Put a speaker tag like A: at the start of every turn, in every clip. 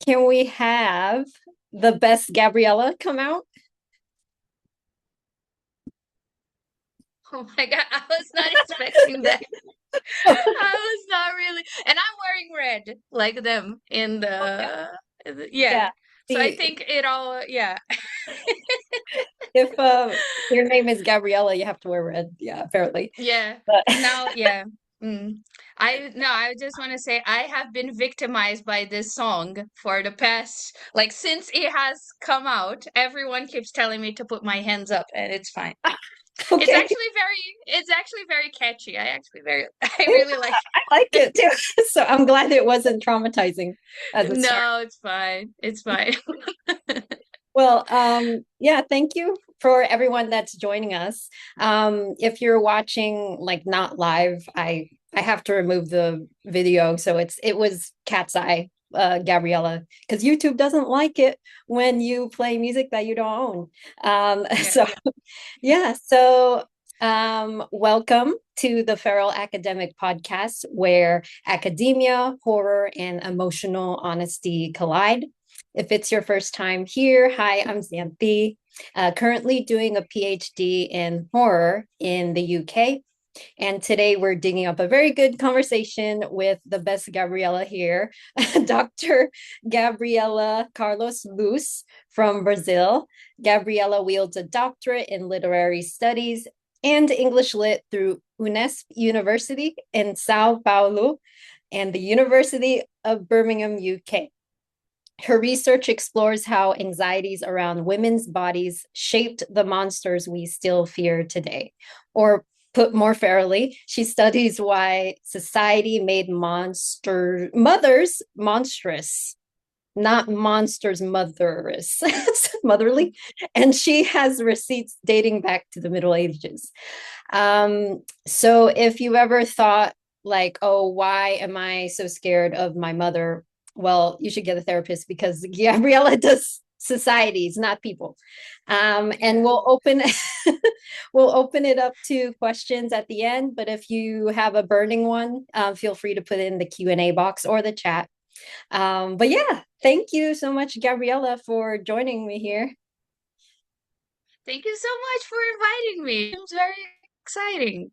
A: Can we have the best Gabriella come out?
B: Oh my God, I was not expecting that. I was not really, and I'm wearing red like them yeah.
A: Yeah.
B: So I
A: See,
B: think it all, yeah.
A: if your name is Gabriella, you have to wear red. Yeah, apparently.
B: Yeah.
A: But
B: Now, yeah. Mm. I just want to say I have been victimized by this song for the past, like since it has come out, everyone keeps telling me to put my hands up and it's fine.
A: okay.
B: It's actually very catchy. I really like
A: I like it too. So I'm glad it wasn't traumatizing as
B: it.
A: a start.
B: No, it's fine. It's fine.
A: Well, yeah, thank you for everyone that's joining us. If you're watching like not live, I have to remove the video, so it was Cat's Eye, Gabriella, because YouTube doesn't like it when you play music that you don't own.
B: Yeah.
A: So yeah, so welcome to the Feral Academic Podcast, where academia, horror, and emotional honesty collide. If it's your first time here, hi, I'm Xanthi, currently doing a PhD in horror in the UK. And today we're digging up a very good conversation with the best Gabriela here, Dr. Gabriela Carlos Luz from Brazil. Gabriela wields a doctorate in literary studies and English lit through Unesp University in Sao Paulo and the University of Birmingham, UK. Her research explores how anxieties around women's bodies shaped the monsters we still fear today. Or put more fairly, she studies why society made mothers monstrous, not monsters motherous, motherly. And she has receipts dating back to the Middle Ages. So if you ever thought like, oh, why am I so scared of my mother? Well, you should get a therapist because Gabriella does societies, not people. And
B: Yeah.
A: we'll open it up to questions at the end. But if you have a burning one, feel free to put it in the Q&A box or the chat. But yeah, thank you so much, Gabriella, for joining me here.
B: Thank you so much for inviting me. It was very exciting.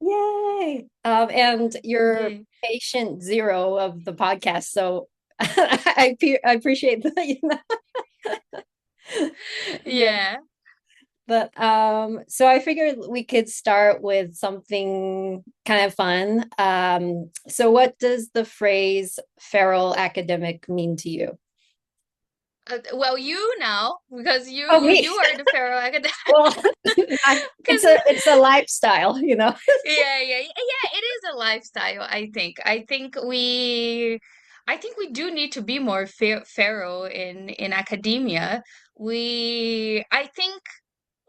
A: Yay. And you're
B: Yeah.
A: patient zero of the podcast. So I appreciate that. Yeah.
B: Yeah.
A: But so I figured we could start with something kind of fun. So what does the phrase feral academic mean to you?
B: Well, you now, because
A: Oh, me.
B: you are the Pharaoh academic.
A: Well,
B: Because
A: it's a lifestyle.
B: yeah, it is a lifestyle. I think we do need to be more Pharaoh in academia. I think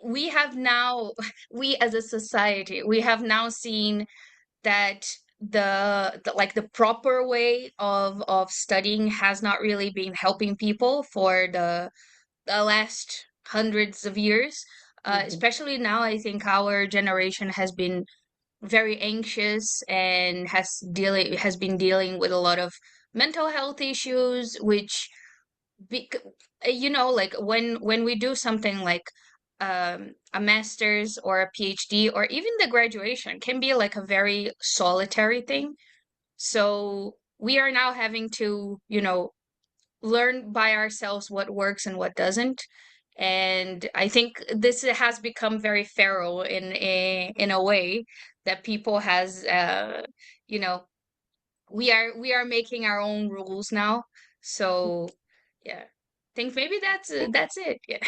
B: we have now, we as a society, we have now seen that the proper way of studying has not really been helping people for the last hundreds of years.
A: Mhm.
B: Especially now, I think our generation has been very anxious and has been dealing with a lot of mental health issues, which bec like when we do something like a master's or a PhD or even the graduation can be like a very solitary thing. So we are now having to, learn by ourselves what works and what doesn't. And I think this has become very feral in a way that people has you know we are making our own rules now. So yeah, think maybe that's it. Yeah.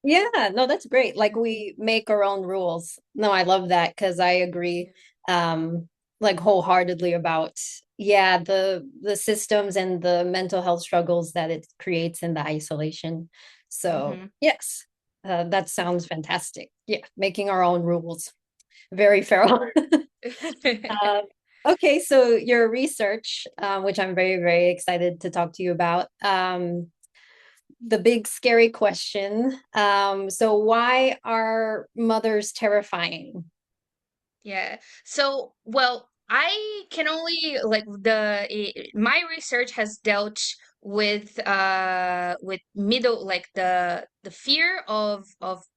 A: Yeah, no, that's great. Like we make our own rules. No, I love that because I agree like wholeheartedly about yeah, the systems and the mental health struggles that it creates in the isolation. So,
B: Hmm.
A: yes. That sounds fantastic. Yeah, making our own rules. Very feral. Uh, okay, so your research, which I'm very, very excited to talk to you about. The big scary question. So why are mothers terrifying?
B: Yeah. So, well, I can only like my research has dealt with middle, like the fear of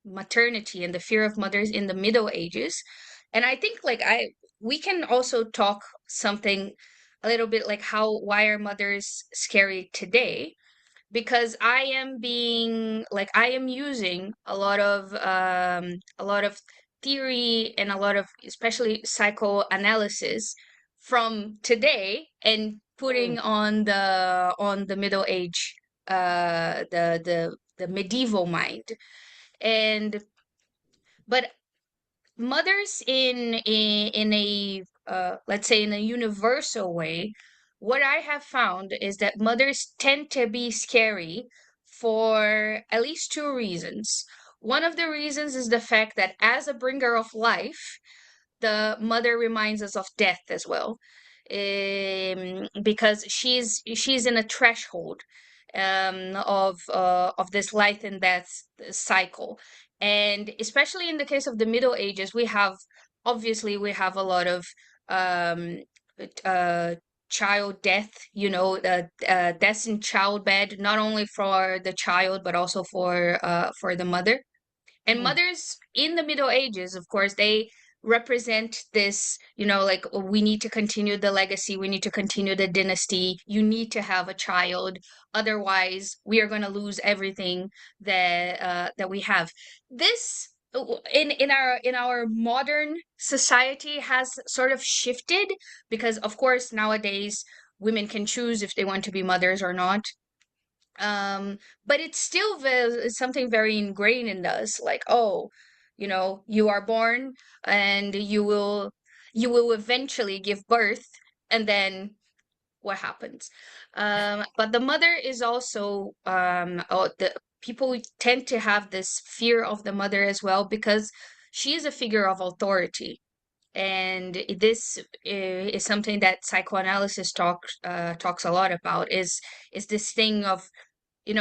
B: maternity and the fear of mothers in the Middle Ages. And I think like I we can also talk something a little bit like how why are mothers scary today, because I am using a lot of theory and a lot of especially psychoanalysis from today and
A: Mm.
B: putting on the middle age, the medieval mind. And but mothers in a let's say in a universal way, what I have found is that mothers tend to be scary for at least two reasons. One of the reasons is the fact that as a bringer of life, the mother reminds us of death as well, because she's in a threshold of this life and death cycle. And especially in the case of the Middle Ages, we have a lot of um, uh, child death, deaths in childbed, not only for the child but also for the mother. And
A: Mm.
B: mothers in the Middle Ages, of course, they represent this, like, oh, we need to continue the legacy, we need to continue the dynasty, you need to have a child, otherwise we are going to lose everything that we have. This in our modern society has sort of shifted, because of course nowadays women can choose if they want to be mothers or not. um but it's still something very ingrained in us, like, oh, you are born and you will eventually give birth, and then what happens? But the mother is also the people tend to have this fear of the mother as well, because she is a figure of authority. And this is something that psychoanalysis talks a lot about, is this thing of,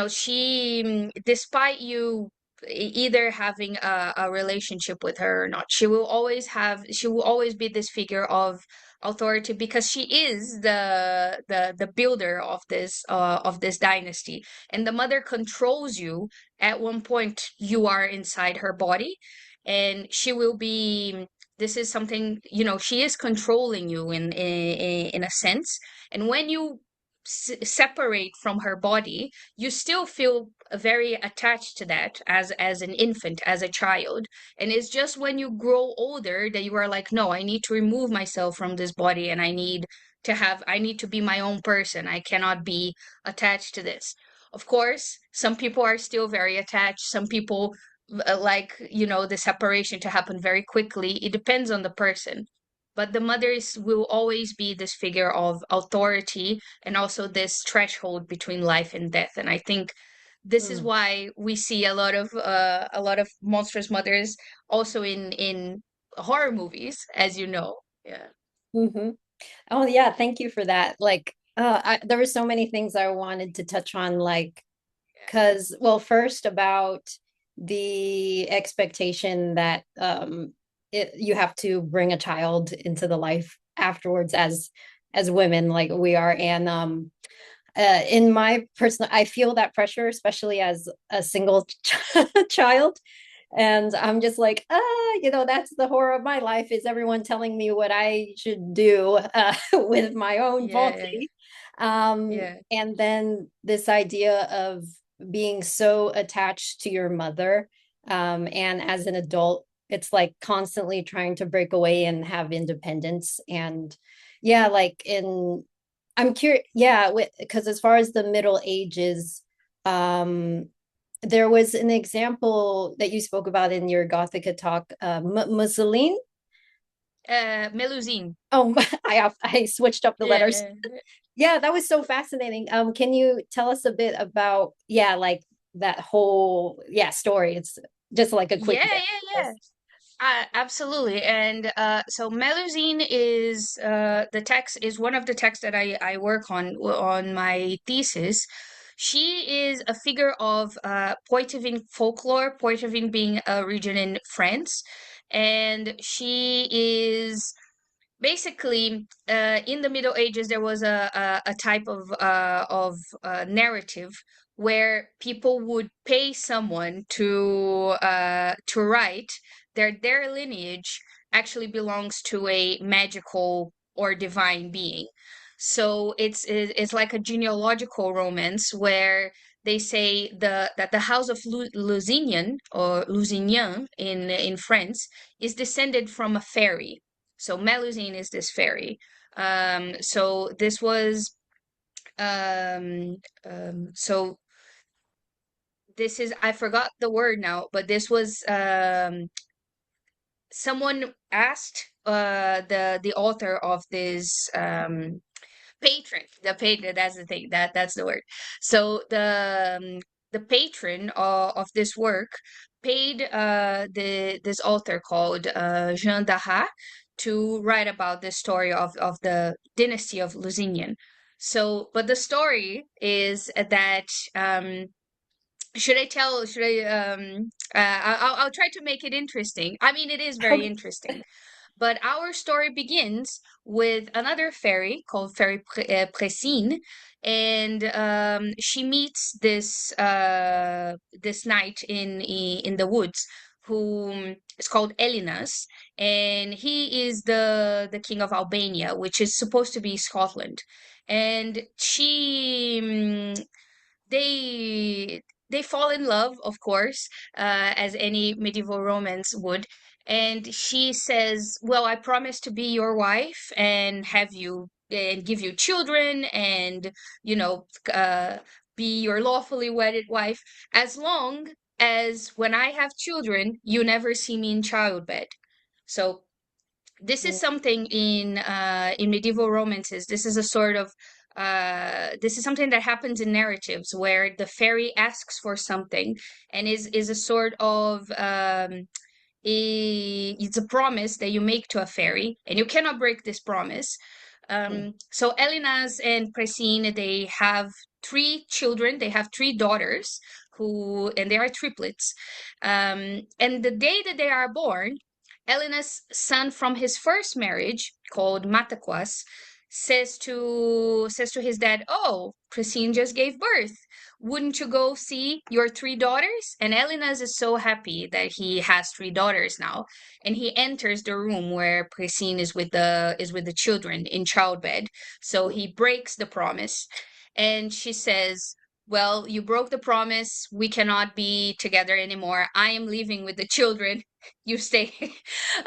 B: she, despite you either having a relationship with her or not, she will always be this figure of authority, because she is the builder of this dynasty. And the mother controls you. At one point you are inside her body, and she will be, this is something, she is controlling you in a sense. And when you separate from her body, you still feel very attached to that as an infant, as a child. And it's just when you grow older that you are like, no, I need to remove myself from this body, and I need to be my own person. I cannot be attached to this. Of course, some people are still very attached. Some people like, the separation to happen very quickly. It depends on the person. But the mothers will always be this figure of authority, and also this threshold between life and death. And I think this is
A: Mm.
B: why we see a lot of monstrous mothers also in horror movies, as you know. Yeah.
A: Hmm. Oh yeah, thank you for that. Like, there were so many things I wanted to touch on, like, because, well, first about the expectation that you have to bring a child into the life afterwards as women, like we are. And in my personal, I feel that pressure, especially as a single child. And I'm just like, that's the horror of my life, is everyone telling me what I should do with my own
B: Yeah.
A: body.
B: Yeah.
A: And then this idea of being so attached to your mother. And as an adult, it's like constantly trying to break away and have independence. And yeah, like I'm curious, yeah, because as far as the Middle Ages, um, there was an example that you spoke about in your Gothica talk, Mussolini.
B: Melusine.
A: Oh, I switched up the letters.
B: Yeah.
A: Yeah, that was so fascinating. Can you tell us a bit about, yeah, like that whole, yeah, story? It's just like a quick
B: Yeah,
A: bit.
B: yeah, yeah. Absolutely. And so Melusine is the text is one of the texts that I work on my thesis. She is a figure of Poitevin folklore, Poitevin being a region in France. And she is basically, in the Middle Ages, there was a type of narrative where people would pay someone to write their lineage actually belongs to a magical or divine being. So it's like a genealogical romance where they say that the house of Lusignan or Lusignan in France is descended from a fairy. So Melusine is this fairy. So this was um, so this is, I forgot the word now, but this was someone asked the author of this patron, the patron, that's the thing, that's the word. So the patron of this work paid the this author called Jean Dahat to write about the story of the dynasty of Lusignan. So but the story is that should I tell? Should I? I'll try to make it interesting. I mean, it is very
A: Okay.
B: interesting. But our story begins with another fairy called Fairy Pressine, and she meets this knight in the woods who is called Elinas, and he is the king of Albania, which is supposed to be Scotland. And they they fall in love, of course, as any medieval romance would. And she says, "Well, I promise to be your wife and have you and give you children, and you know, be your lawfully wedded wife, as long as when I have children, you never see me in childbed." So this is something in medieval romances. This is a sort of this is something that happens in narratives where the fairy asks for something and is a sort of it's a promise that you make to a fairy, and you cannot break this promise. So Elinas and Presine, they have three children. They have three daughters and they are triplets. And the day that they are born, Elena's son from his first marriage, called Mataquas, says to his dad, "Oh, Christine just gave birth. Wouldn't you go see your three daughters?" And Elena's is so happy that he has three daughters now, and he enters the room where Christine is with the children in childbed. So he breaks the promise, and she says, "Well, you broke the promise. We cannot be together anymore. I am leaving with the children. You stay."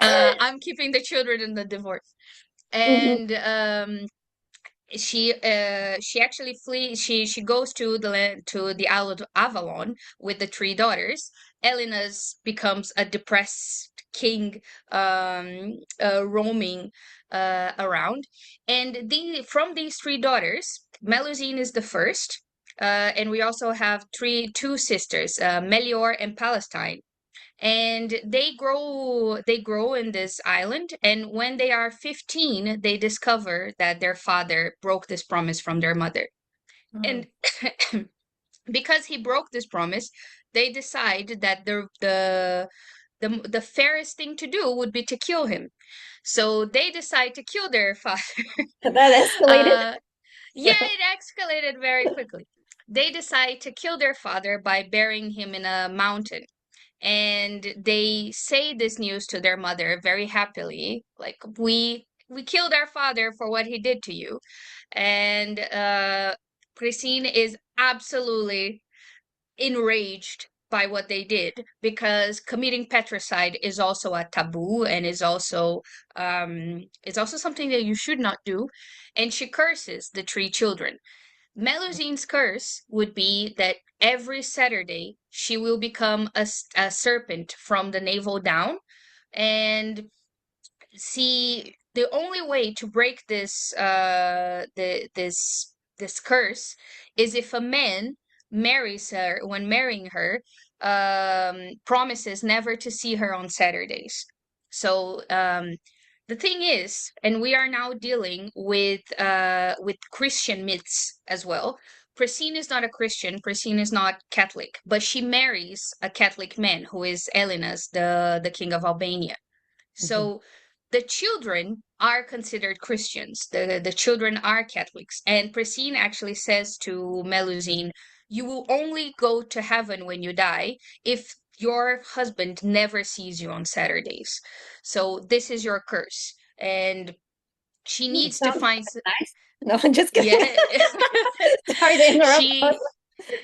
B: I'm keeping the children in the divorce.
A: Mhm.
B: And she actually flees. She goes to the Isle of Avalon with the three daughters. Elena's becomes a depressed king, roaming around. And from these three daughters, Melusine is the first. And we also have two sisters, Melior and Palestine, and they grow in this island, and when they are 15 they discover that their father broke this promise from their mother.
A: Mm.
B: And because he broke this promise, they decide that the fairest thing to do would be to kill him. So they decide to kill their father.
A: That escalated.
B: uh yeah, it escalated very quickly. They decide to kill their father by burying him in a mountain, and they say this news to their mother very happily, like, we killed our father for what he did to you. And Christine is absolutely enraged by what they did, because committing patricide is also a taboo, and is also it's also something that you should not do. And she curses the three children. Melusine's curse would be that every Saturday she will become a serpent from the navel down. And see, the only way to break this curse is if a man marries her, when marrying her, promises never to see her on Saturdays. So the thing is, and we are now dealing with Christian myths as well. Priscine is not a Christian. Priscine is not Catholic, but she marries a Catholic man who is Elenas, the king of Albania.
A: Mhm.
B: So the children are considered Christians. The children are Catholics. And Priscine actually says to Melusine, you will only go to heaven when you die if your husband never sees you on Saturdays. So this is your curse. And she needs to
A: Sounds
B: find,
A: nice. No, I'm just kidding.
B: yeah.
A: Sorry to interrupt.
B: she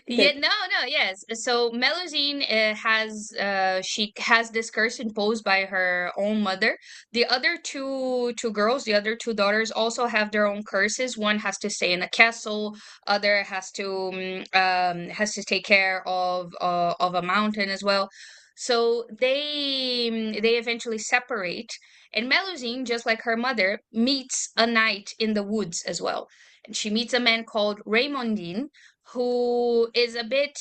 B: yeah,
A: Good.
B: no, yes. So Melusine she has this curse imposed by her own mother. The other two girls, the other two daughters, also have their own curses. One has to stay in a castle. Other has to take care of a mountain as well. So they eventually separate. And Melusine, just like her mother, meets a knight in the woods as well. And she meets a man called Raymondine, who is a bit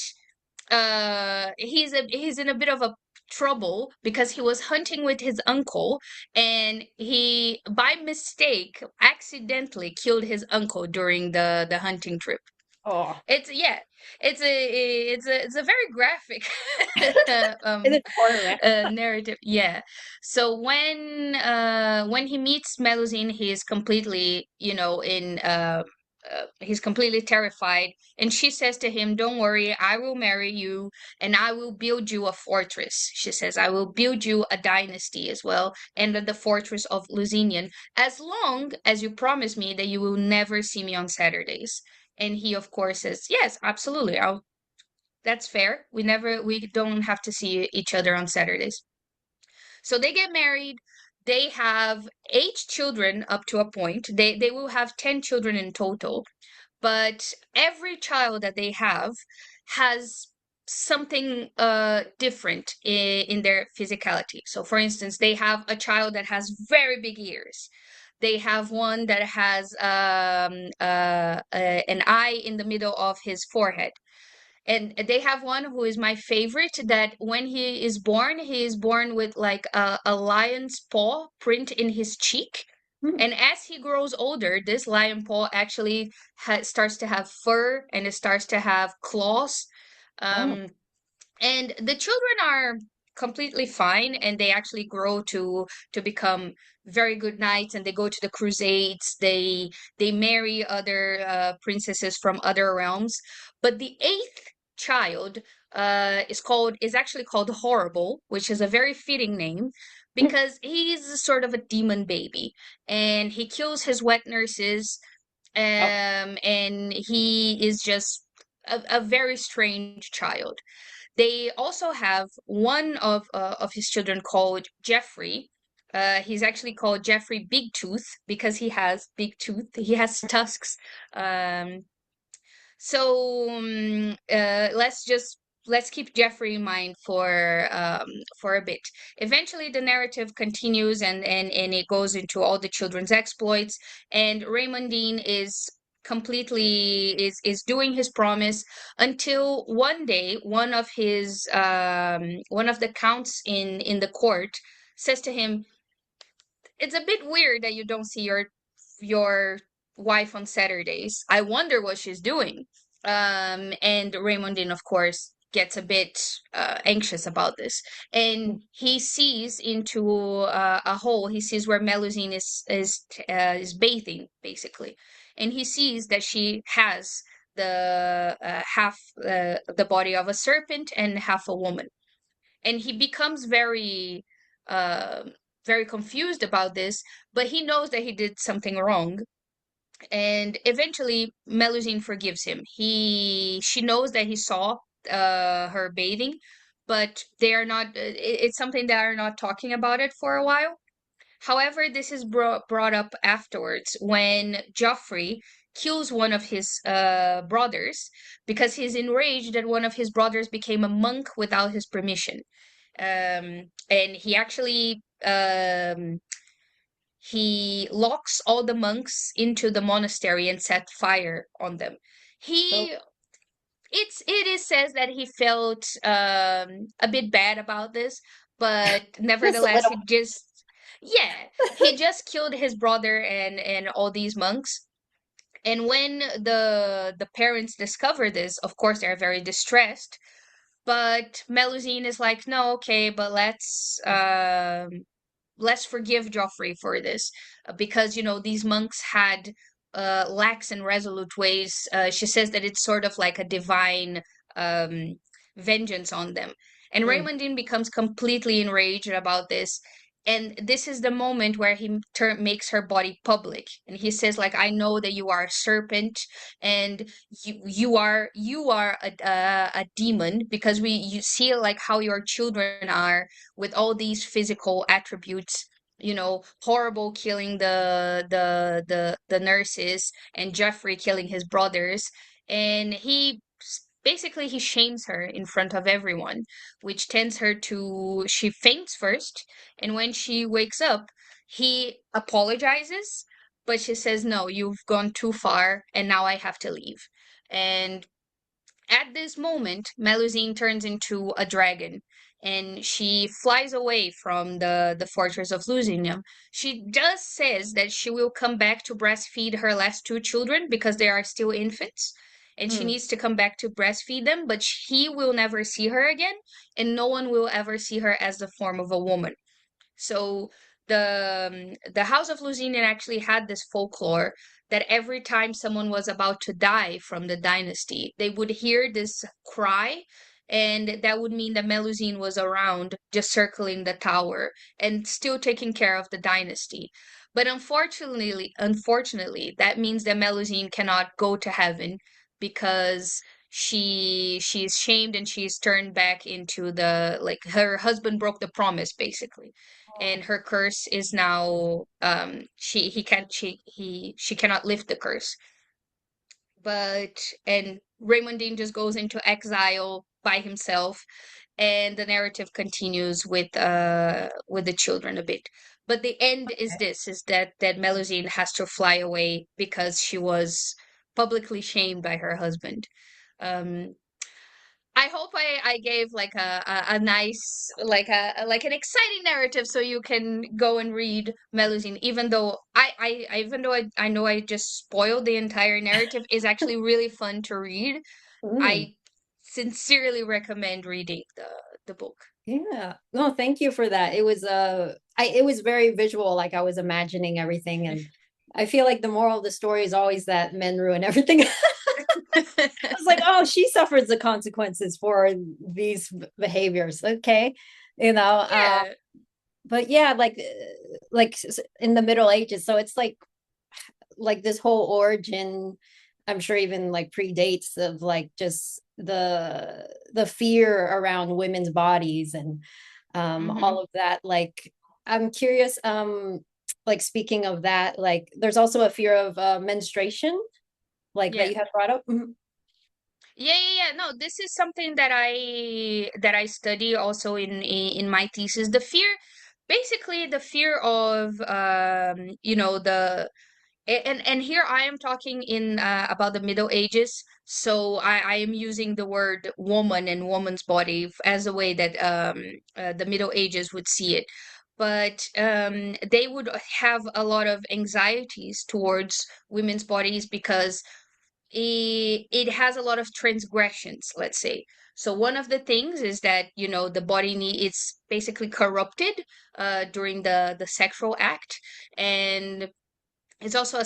B: he's in a bit of a trouble because he was hunting with his uncle, and he by mistake accidentally killed his uncle during the hunting trip.
A: Oh,
B: It's yeah, it's a very graphic
A: is
B: um
A: it horror, right?
B: narrative. Yeah. So when he meets Melusine, he is completely, he's completely terrified, and she says to him, "Don't worry, I will marry you, and I will build you a fortress." She says, "I will build you a dynasty as well, and the fortress of Lusinian, as long as you promise me that you will never see me on Saturdays." And he, of course, says, "Yes, absolutely. That's fair. We don't have to see each other on Saturdays." So they get married. They have 8 children up to a point. They will have 10 children in total. But every child that they have has something different in their physicality. So, for instance, they have a child that has very big ears. They have one that has an eye in the middle of his forehead. And they have one who is my favorite, that when he is born with like a lion's paw print in his cheek.
A: Hmm.
B: And as he grows older, this lion paw actually starts to have fur, and it starts to have claws.
A: Oh.
B: Um, and the children are completely fine, and they actually grow to become very good knights, and they go to the crusades. They marry other princesses from other realms. But the eighth child is actually called Horrible, which is a very fitting name because he's sort of a demon baby, and he kills his wet nurses.
A: Oh.
B: And he is just a very strange child. They also have one of his children called Jeffrey. He's actually called Jeffrey Big Tooth because he has big tooth. He has tusks. Um, let's keep Jeffrey in mind for a bit. Eventually, the narrative continues, and it goes into all the children's exploits. And Raymondine is completely is doing his promise until one day one of the counts in the court says to him, "It's a bit weird that you don't see your wife on Saturdays. I wonder what she's doing." And Raymondine, of course, gets a bit anxious about this, and he sees into a hole. He sees where Melusine is bathing, basically, and he sees that she has the half the body of a serpent and half a woman, and he becomes uh, very confused about this, but he knows that he did something wrong. And eventually Melusine forgives him. She knows that he saw her bathing, but they are not it's something that are not talking about it for a while. However, this is brought up afterwards when Joffrey kills one of his brothers because he's enraged that one of his brothers became a monk without his permission. And he actually he locks all the monks into the monastery and set fire on them.
A: Oh.
B: He it is says that he felt a bit bad about this, but
A: Just a
B: nevertheless
A: little.
B: he just killed his brother and all these monks. And when the parents discover this, of course they're very distressed. But Melusine is like, no, okay, but let's forgive Joffrey for this, because these monks had lax and resolute ways. She says that it's sort of like a divine um, vengeance on them. And
A: Mm.
B: Raymondine becomes completely enraged about this. And this is the moment where he makes her body public, and he says, like, I know that you are a serpent, and you are a demon, because you see like how your children are with all these physical attributes, horrible, killing the nurses, and Jeffrey killing his brothers. And basically he shames her in front of everyone, which tends her to she faints first, and when she wakes up, he apologizes, but she says, no, you've gone too far, and now I have to leave. And at this moment, Melusine turns into a dragon, and she flies away from the fortress of Lusinium. She just says that she will come back to breastfeed her last two children because they are still infants, and she
A: Mm.
B: needs to come back to breastfeed them, but he will never see her again, and no one will ever see her as the form of a woman. So the House of Lusinian actually had this folklore that every time someone was about to die from the dynasty, they would hear this cry, and that would mean that Melusine was around, just circling the tower and still taking care of the dynasty. But unfortunately, that means that Melusine cannot go to heaven because she's shamed, and she's turned back into the, like, her husband broke the promise basically, and her curse is now, she cannot lift the curse. But and Raymondine just goes into exile by himself, and the narrative continues with the children a bit. But the end is that Melusine has to fly away because she was publicly shamed by her husband. um I hope I gave like a nice, like like an exciting narrative so you can go and read Melusine, even though I know I just spoiled the entire narrative, is actually really fun to read.
A: Mm.
B: I sincerely recommend reading the book.
A: Yeah. No, thank you for that. It was very visual, like I was imagining everything, and I feel like the moral of the story is always that men ruin everything. I was like, oh, she suffers the consequences for these behaviors. Okay. You know,
B: Yeah.
A: but yeah, like in the Middle Ages, so it's like this whole origin, I'm sure even like predates of like just the fear around women's bodies and
B: hmm
A: all of that. Like I'm curious, like speaking of that, like there's also a fear of menstruation, like that
B: Yeah.
A: you have brought up. Mhm.
B: Yeah. No, this is something that I study also in my thesis. Basically the fear of and here I am talking in about the Middle Ages. So I am using the word woman and woman's body as a way that the Middle Ages would see it. But they would have a lot of anxieties towards women's bodies because it has a lot of transgressions, let's say. So one of the things is that the body it's basically corrupted during the sexual act, and it's also a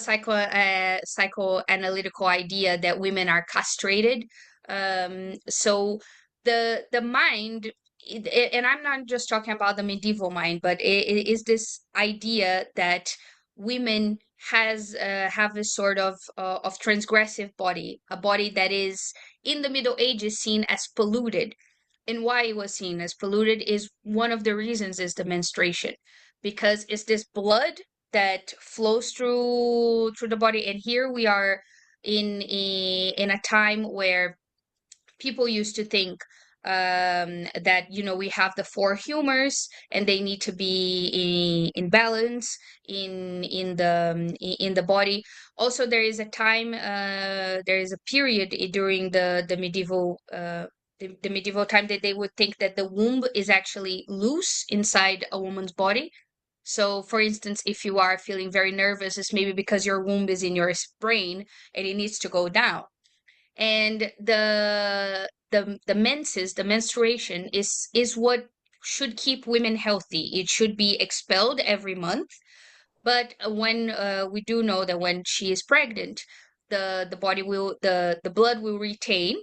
B: psychoanalytical idea that women are castrated. So the mind, and I'm not just talking about the medieval mind, but it is this idea that women have a sort of transgressive body, a body that is in the Middle Ages seen as polluted. And why it was seen as polluted is one of the reasons is the menstruation, because it's this blood that flows through the body. And here we are in a time where people used to think that we have the four humors, and they need to be in balance in the body. Also, there is a period during the medieval time that they would think that the womb is actually loose inside a woman's body. So, for instance, if you are feeling very nervous, it's maybe because your womb is in your brain and it needs to go down. And the menses, the menstruation is what should keep women healthy. It should be expelled every month. But when we do know that when she is pregnant, the body will the blood will retain,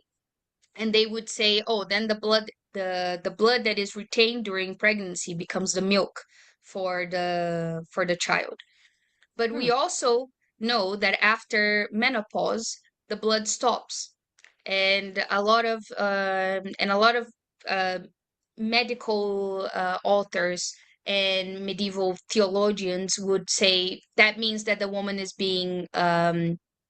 B: and they would say, oh, then the blood that is retained during pregnancy becomes the milk for the child. But we
A: Hmm.
B: also know that after menopause, the blood stops, and a lot of uh, medical authors and medieval theologians would say that means that the woman is being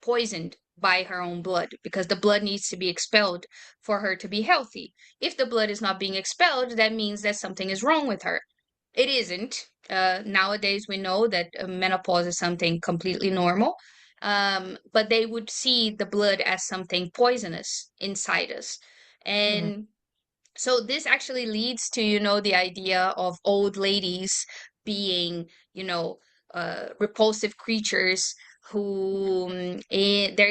B: poisoned by her own blood, because the blood needs to be expelled for her to be healthy. If the blood is not being expelled, that means that something is wrong with her. It isn't. Nowadays, we know that menopause is something completely normal, but they would see the blood as something poisonous inside us.
A: Hmm.
B: And so this actually leads to, the idea of old ladies being, repulsive creatures who there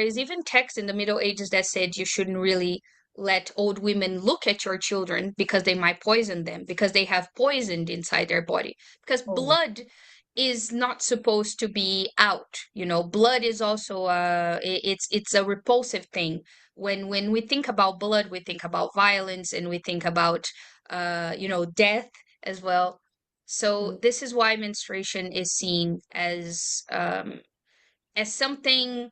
B: is even text in the Middle Ages that said you shouldn't really let old women look at your children because they might poison them, because they have poisoned inside their body, because
A: Oh.
B: blood is not supposed to be out. Blood is also it's a repulsive thing. When we think about blood, we think about violence, and we think about death as well. So
A: Mm.
B: this is why menstruation is seen as something,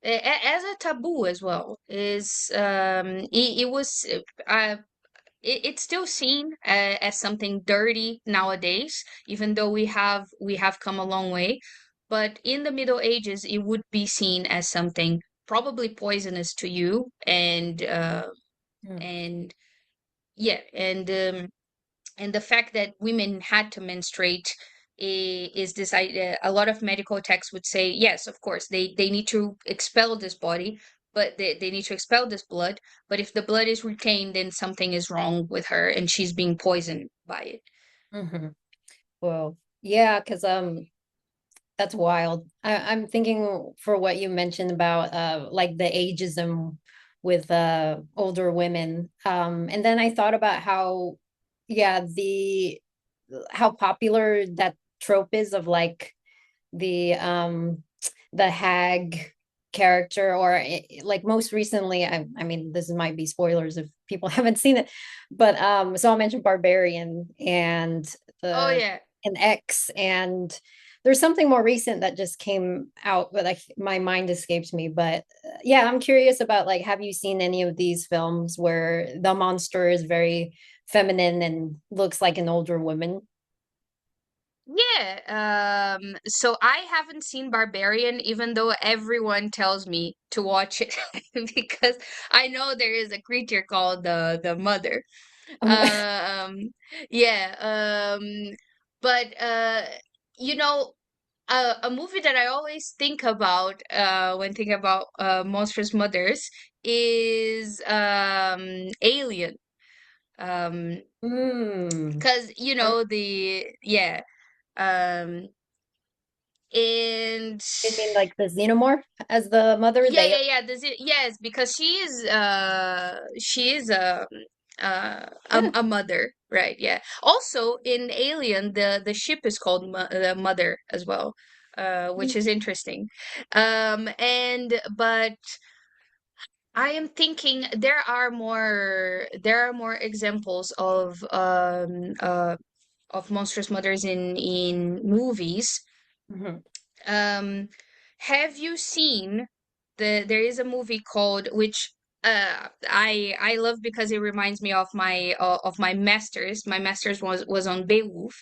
B: as a taboo as well. Is it was it's still seen as something dirty nowadays, even though we have come a long way. But in the Middle Ages, it would be seen as something probably poisonous to you,
A: Mm.
B: and yeah, and the fact that women had to menstruate is this idea. A lot of medical texts would say, yes, of course, they need to expel this body, but they need to expel this blood. But if the blood is retained, then something is wrong with her and she's being poisoned by it.
A: Hmm. Well, yeah, because that's wild. I'm thinking for what you mentioned about like the ageism with older women. And then I thought about how, yeah, the how popular that trope is of like the hag character, or like most recently, I mean, this might be spoilers if people haven't seen it, but so I'll mention Barbarian and
B: Oh
A: the
B: yeah.
A: an X, and there's something more recent that just came out, but like my mind escapes me. But yeah, I'm curious about like, have you seen any of these films where the monster is very feminine and looks like an older woman?
B: Yeah, so I haven't seen Barbarian, even though everyone tells me to watch it because I know there is a creature called the mother.
A: Um,
B: Um, yeah, but you know, a movie that I always think about when thinking about monstrous mothers is Alien. Um,
A: mm.
B: because the yeah. Um, and
A: You mean like the xenomorph as the mother?
B: yeah,
A: They.
B: yeah, yeah. Yes, because she is a mother, right? Yeah. Also in Alien, the ship is called the Mother as well, which is interesting. And but I am thinking there are more examples of monstrous mothers in movies.
A: Mhm.
B: Um, have you seen there is a movie called, which I love because it reminds me of my masters. My masters was on Beowulf.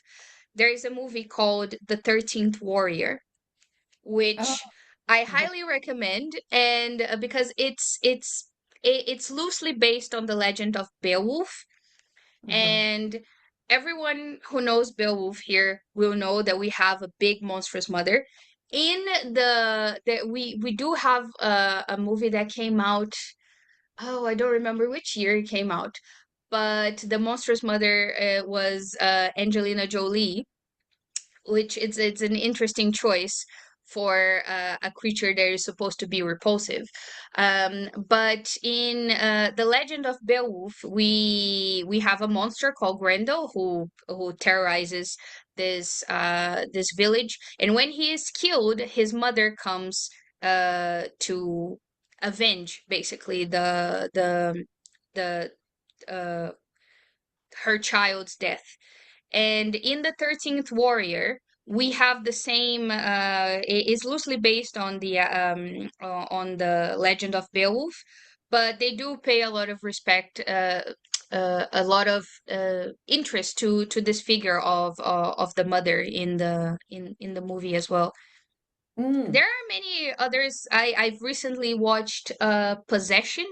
B: There is a movie called The 13th Warrior,
A: Oh.
B: which I
A: Uh-huh.
B: highly recommend, and because it's loosely based on the legend of Beowulf,
A: Mhm.
B: and everyone who knows Beowulf here will know that we have a big monstrous mother. In we do have a movie that came out. Oh, I don't remember which year it came out, but the monstrous mother was Angelina Jolie, which it's an interesting choice. for a creature that is supposed to be repulsive. But in the Legend of Beowulf, we have a monster called Grendel who terrorizes this village, and when he is killed, his mother comes to avenge basically the uh her child's death. And in the 13th Warrior, we have the same. It is loosely based on the Legend of Beowulf, but they do pay a lot of respect, a lot of interest to this figure of the mother in the movie as well.
A: Mm.
B: There are many others. I've recently watched Possession,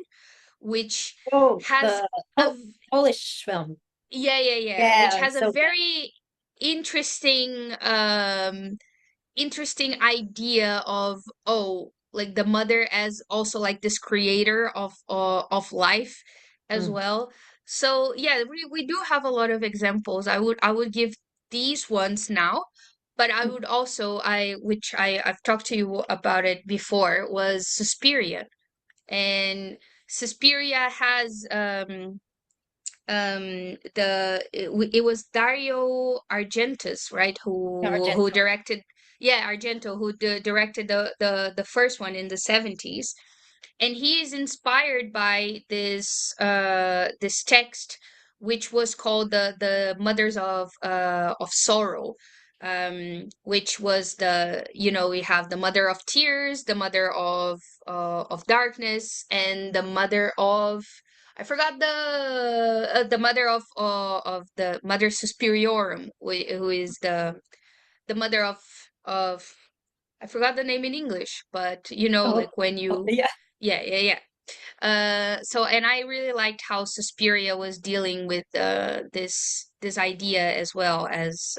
B: which
A: Oh,
B: has
A: the
B: a
A: Polish film.
B: yeah, which
A: Yeah,
B: has a
A: so good.
B: very interesting interesting idea of, oh, like the mother as also like this creator of life as
A: Mm.
B: well. So yeah, we do have a lot of examples. I would give these ones now, but I would also, I've talked to you about it before, was Suspiria. And Suspiria has it was Dario Argentus, right, who
A: Argento.
B: directed, yeah, Argento, who directed the first one in the 70s. And he is inspired by this text, which was called the Mothers of Sorrow, which was, we have the mother of tears, the mother of darkness, and the mother of, I forgot the mother of the Mother Suspiriorum, who is the mother of, I forgot the name in English, but
A: Oh,
B: like when
A: oh,
B: you,
A: yeah.
B: yeah. So, and I really liked how Suspiria was dealing with this idea as well as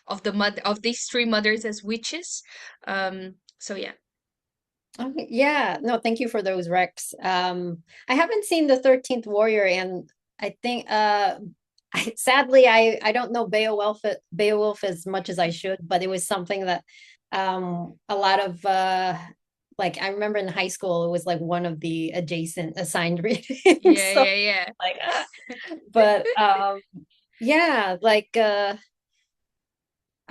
B: of the mother of these three mothers as witches. So yeah.
A: Okay, yeah, no, thank you for those recs. I haven't seen the 13th Warrior, and I think sadly I don't know Beowulf as much as I should, but it was something that a lot of like I remember in high school it was like one of the adjacent assigned readings.
B: Yeah,
A: So
B: yeah,
A: like but yeah, like I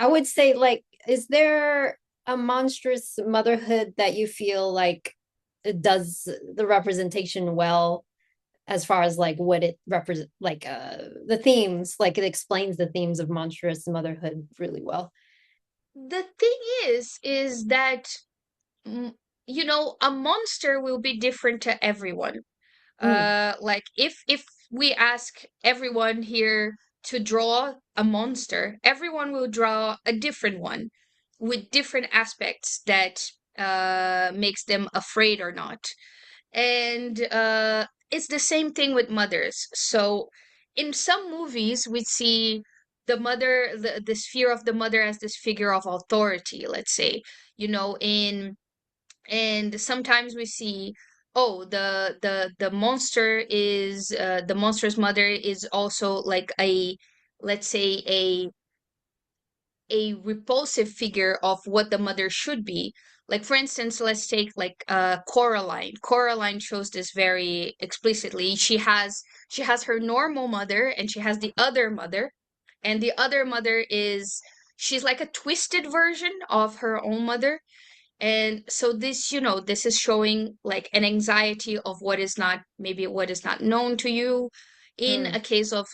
A: would say, like, is there a monstrous motherhood that you feel like it does the representation well, as far as like what it represent, like the themes, like it explains the themes of monstrous motherhood really well.
B: The thing is that, mm, a monster will be different to everyone.
A: Mm,
B: Like if we ask everyone here to draw a monster, everyone will draw a different one with different aspects that makes them afraid or not. And it's the same thing with mothers. So in some movies we see the mother, the sphere of the mother as this figure of authority, let's say, in and sometimes we see, oh, the monster is the monster's mother is also like a, let's say, a repulsive figure of what the mother should be. Like, for instance, let's take like Coraline shows this very explicitly. She has her normal mother, and she has the other mother, and the other mother is, she's like a twisted version of her own mother. And so this is showing like an anxiety of what is not, maybe what is not known to you. In
A: mm,
B: a case of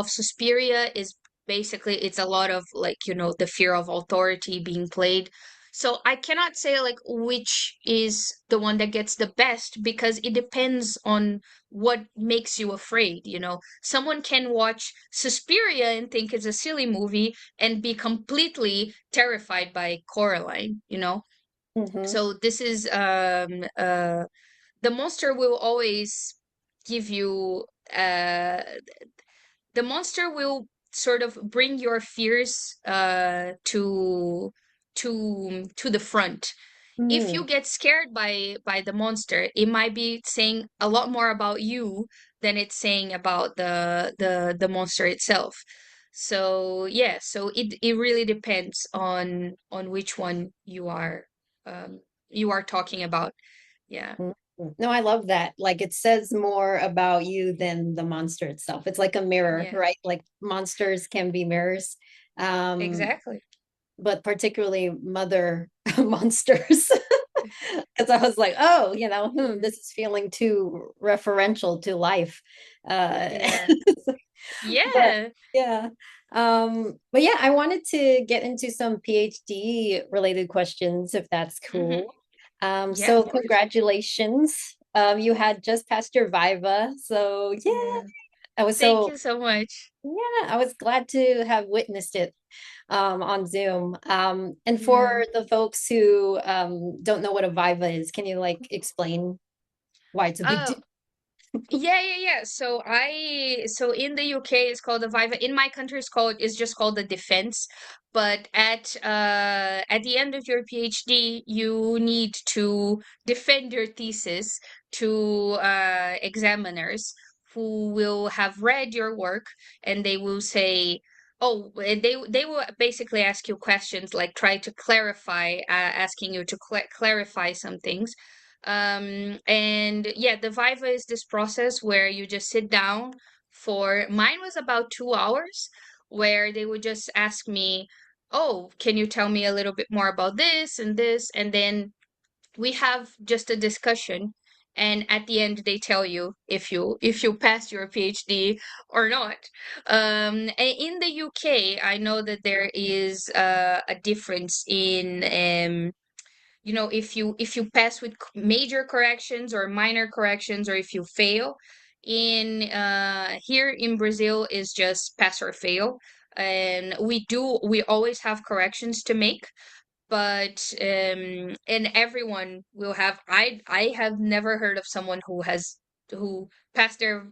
B: Suspiria, is basically, it's a lot of like, the fear of authority being played. So I cannot say like which is the one that gets the best, because it depends on what makes you afraid. Someone can watch Suspiria and think it's a silly movie and be completely terrified by Coraline.
A: mhm,
B: So this is the monster will always give you uh the monster will sort of bring your fears to the front. If you
A: mm,
B: get scared by the monster, it might be saying a lot more about you than it's saying about the monster itself. So yeah, so it really depends on which one you are you are talking about. Yeah,
A: Mhm. No, I love that. Like it says more about you than the monster itself. It's like a mirror,
B: yeah,
A: right? Like monsters can be mirrors. Um,
B: exactly.
A: but particularly mother monsters. Because I was like, oh,
B: Yeah,
A: this is feeling too referential to life. Uh,
B: yeah,
A: but
B: yeah.
A: yeah. But yeah, I wanted to get into some PhD related questions, if that's
B: Mm-hmm.
A: cool.
B: Yeah,
A: So
B: of course.
A: congratulations. You had just passed your Viva. So yeah,
B: Yeah.
A: I was
B: Thank
A: so
B: you so much.
A: yeah, I was glad to have witnessed it on Zoom. And for
B: Yeah.
A: the folks who don't know what a Viva is, can you like explain why it's a big
B: Oh,
A: deal?
B: yeah, yeah, yeah. So in the UK it's called the Viva. In my country it's just called the defense. But at the end of your PhD, you need to defend your thesis to examiners who will have read your work, and they will say, oh, they will basically ask you questions, like try to clarify, asking you to clarify some things. And yeah, the Viva is this process where you just sit down for, mine was about 2 hours, where they would just ask me, oh, can you tell me a little bit more about this and this? And then we have just a discussion. And at the end, they tell you if you pass your PhD or not. In the UK, I know that there is a difference in if you pass with major corrections or minor corrections, or if you fail. In Here in Brazil is just pass or fail, and we always have corrections to make. But and everyone will have, I have never heard of someone who passed their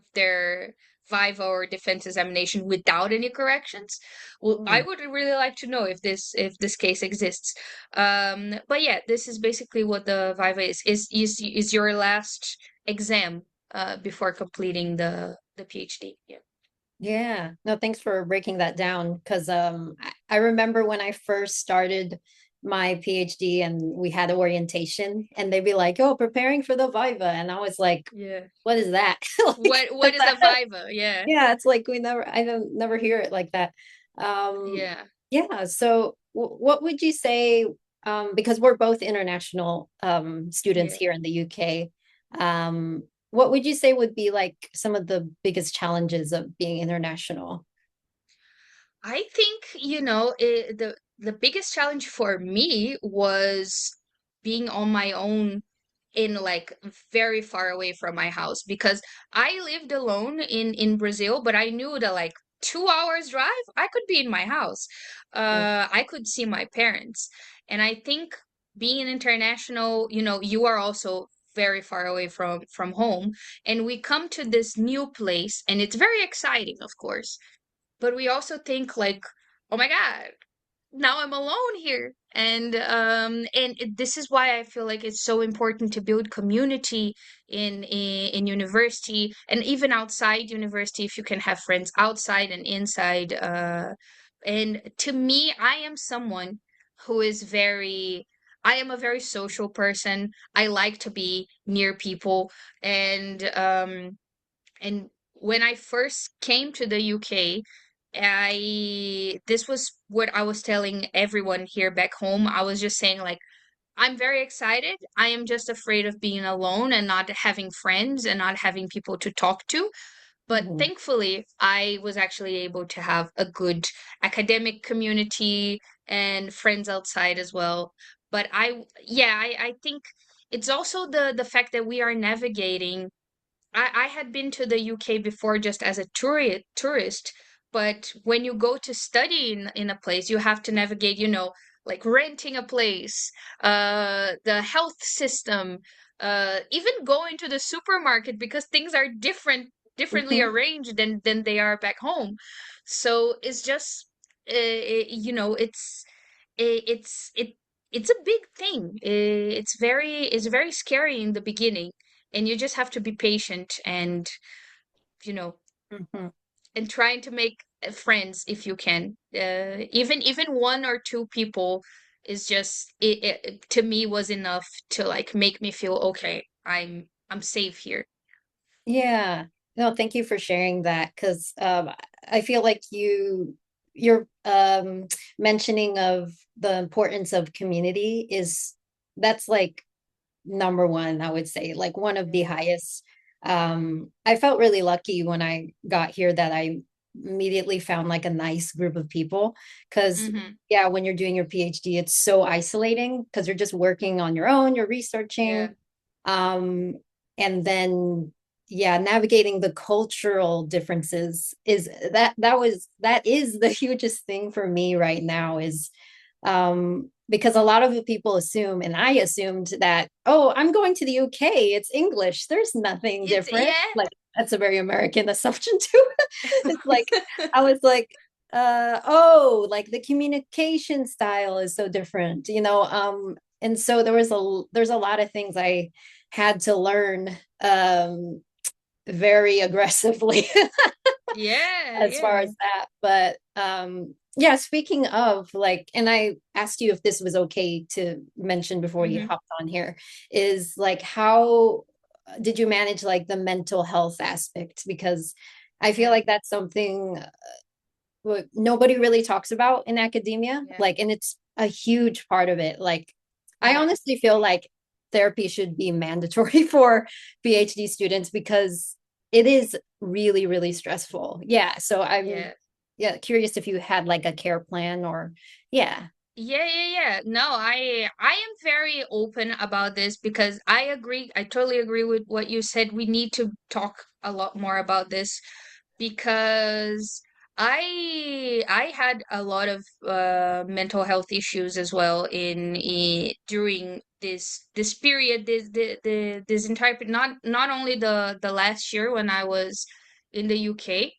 B: Viva or defense examination without any corrections. Well, I
A: Mm.
B: would really like to know if this case exists. But yeah, this is basically what the Viva is your last exam before completing the PhD. Yeah.
A: Yeah. No, thanks for breaking that down because I remember when I first started my PhD and we had orientation and they'd be like, "Oh, preparing for the Viva." And I was like,
B: Yeah.
A: "What is that?" Like,
B: What is a Viva? Yeah.
A: yeah, it's like I don't never hear it like that. Um,
B: Yeah.
A: yeah, so what would you say, because we're both international students
B: Yeah.
A: here in the UK, what would you say would be like some of the biggest challenges of being international?
B: I think, the biggest challenge for me was being on my own, in like very far away from my house, because I lived alone in Brazil, but I knew that like 2 hours drive, I could be in my house. I could see my parents. And I think being international, you are also very far away from home, and we come to this new place, and it's very exciting, of course, but we also think like, oh my God, now I'm alone here. This is why I feel like it's so important to build community in university, and even outside university, if you can have friends outside and inside. And to me, I am someone who is very, I am a very social person. I like to be near people. And when I first came to the UK, I this was what I was telling everyone here back home. I was just saying like, I'm very excited. I am just afraid of being alone and not having friends and not having people to talk to. But
A: Mhm.
B: thankfully, I was actually able to have a good academic community and friends outside as well. But I think it's also the fact that we are navigating. I had been to the UK before just as a tourist, but when you go to study in a place, you have to navigate, like renting a place, the health system, even going to the supermarket, because things are differently
A: Mhm.
B: arranged than they are back home. So it's just, it's it's a big thing. It's very scary in the beginning, and you just have to be patient, and you know
A: Mhm.
B: and trying to make friends if you can. Even one or two people is just it to me was enough to like make me feel okay. I'm safe here.
A: Yeah. No, thank you for sharing that because I feel like your mentioning of the importance of community is that's like number one, I would say, like one of the
B: Yeah.
A: highest. I felt really lucky when I got here that I immediately found like a nice group of people because
B: Mm-hmm.
A: yeah, when you're doing your PhD, it's so isolating because you're just working on your own, you're
B: Yeah.
A: researching. Um, and then yeah, navigating the cultural differences is that is the hugest thing for me right now is because a lot of the people assume, and I assumed that, oh, I'm going to the UK, it's English, there's nothing
B: It's
A: different.
B: yeah.
A: Like that's a very American assumption too. It's like I was like, oh, like the communication style is so different, and so there's a lot of things I had to learn very aggressively
B: Yeah,
A: as far
B: yeah.
A: as that. But yeah, speaking of like, and I asked you if this was okay to mention before you
B: Mm-hmm.
A: hopped on here, is like how did you manage like the mental health aspect? Because I feel
B: Yeah.
A: like that's something what nobody really talks about in academia,
B: Yeah.
A: like, and it's a huge part of it. Like, I
B: Yeah.
A: honestly feel like therapy should be mandatory for PhD students because it is really, really stressful. Yeah. So I'm,
B: Yeah.
A: yeah, curious if you had like a care plan or, yeah.
B: Yeah, yeah, yeah. No, I am very open about this because I agree. I totally agree with what you said. We need to talk a lot more about this because I had a lot of mental health issues as well in during this period this entire not only the last year when I was in the UK,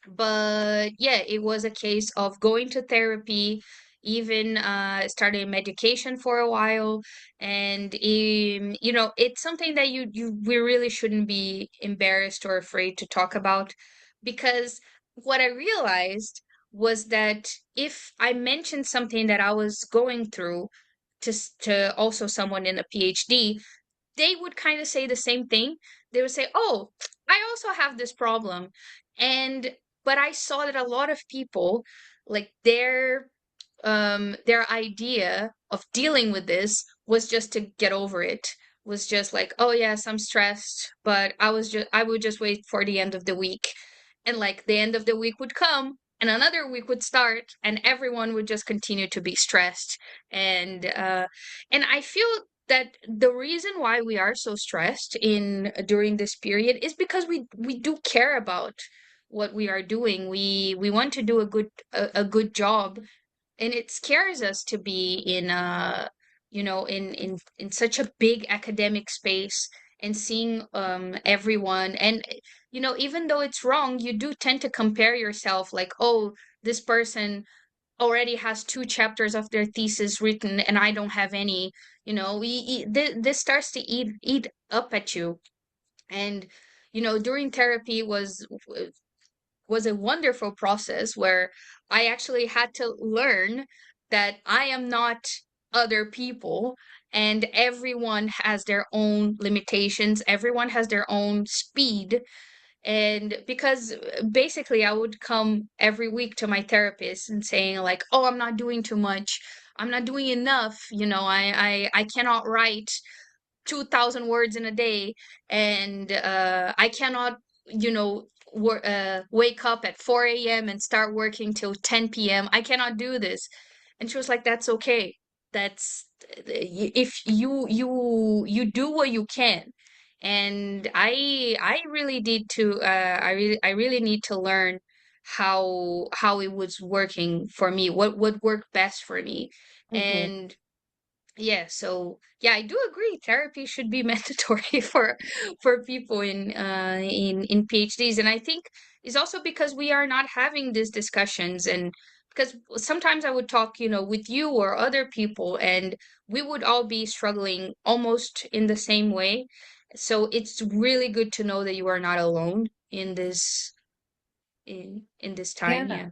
B: but yeah, it was a case of going to therapy, even starting medication for a while. And it's something that we really shouldn't be embarrassed or afraid to talk about, because what I realized was that if I mentioned something that I was going through to also someone in a PhD, they would kind of say the same thing. They would say, "Oh, I also have this problem." And but I saw that a lot of people, like their idea of dealing with this was just to get over it. Was just like, "Oh yes, I'm stressed, but I would just wait for the end of the week." And like the end of the week would come and another week would start and everyone would just continue to be stressed. And I feel that the reason why we are so stressed in during this period is because we do care about what we are doing. We want to do a good job, and it scares us to be in in such a big academic space and seeing everyone. And even though it's wrong, you do tend to compare yourself, like, oh, this person already has 2 chapters of their thesis written and I don't have any. This starts to eat up at you. And during therapy was a wonderful process where I actually had to learn that I am not other people, and everyone has their own limitations, everyone has their own speed. And because basically I would come every week to my therapist and saying like, "Oh, I'm not doing too much. I'm not doing enough. I cannot write 2,000 words in a day, and I cannot, wake up at 4 a.m. and start working till 10 p.m. I cannot do this." And she was like, "That's okay. That's if you do what you can." And I really need to I really need to learn how it was working for me, what worked best for me.
A: Mhm.
B: And yeah, so yeah, I do agree. Therapy should be mandatory for people in PhDs, and I think it's also because we are not having these discussions. And because sometimes I would talk, with you or other people, and we would all be struggling almost in the same way. So it's really good to know that you are not alone in this time.
A: Yeah.
B: Yeah.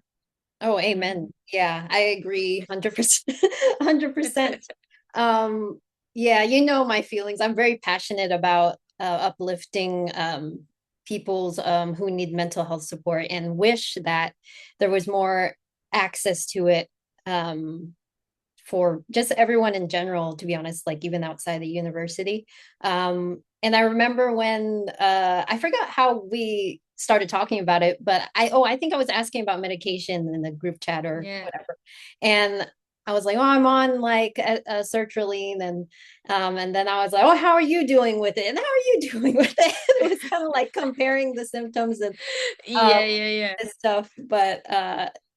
A: Oh,
B: Mhm.
A: amen. Yeah, I agree 100%. 100%. Um, yeah, you know my feelings. I'm very passionate about uplifting people's who need mental health support and wish that there was more access to it for just everyone in general, to be honest, like even outside the university. And I remember when I forgot how we started talking about it, but I think I was asking about medication in the group chat or
B: Yeah.
A: whatever. And I was like, oh, I'm on like a sertraline, and then I was like, oh, how are you doing with it? And how are you doing with it? It was kind of like comparing the symptoms and um
B: Yeah, yeah, yeah.
A: this stuff. But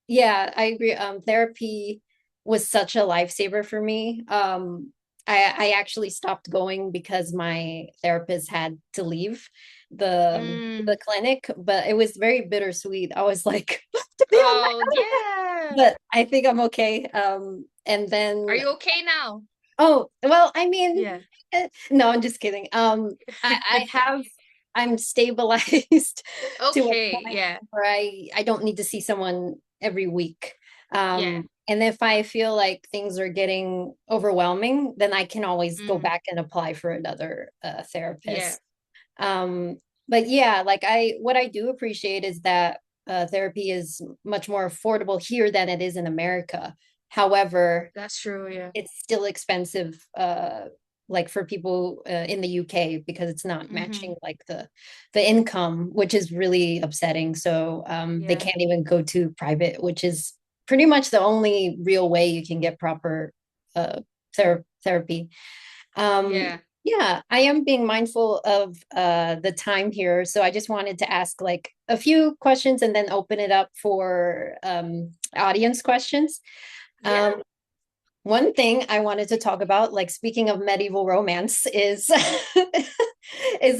A: yeah, I agree. Therapy was such a lifesaver for me. I actually stopped going because my therapist had to leave
B: Mm.
A: the clinic, but it was very bittersweet. I was like, to be on
B: Oh,
A: my own,
B: yeah.
A: but I think I'm okay. And
B: Are
A: then
B: you okay now?
A: oh, well, I mean,
B: Yeah.
A: no, I'm just kidding. I have I'm stabilized to a
B: Okay,
A: point
B: yeah.
A: where I don't need to see someone every week.
B: Yeah.
A: And if I feel like things are getting overwhelming, then I can always go
B: Mm.
A: back and apply for another
B: Yeah.
A: therapist. Um, but yeah, like what I do appreciate is that therapy is much more affordable here than it is in America. However,
B: That's true, yeah.
A: it's still expensive like for people in the UK because it's not
B: Mm-hmm.
A: matching like the income, which is really upsetting. So they
B: Yeah.
A: can't even go to private, which is pretty much the only real way you can get proper therapy.
B: Yeah.
A: Yeah, I am being mindful of the time here, so I just wanted to ask like a few questions and then open it up for audience questions.
B: Yeah.
A: Um, one thing I wanted to talk about, like speaking of medieval romance, is is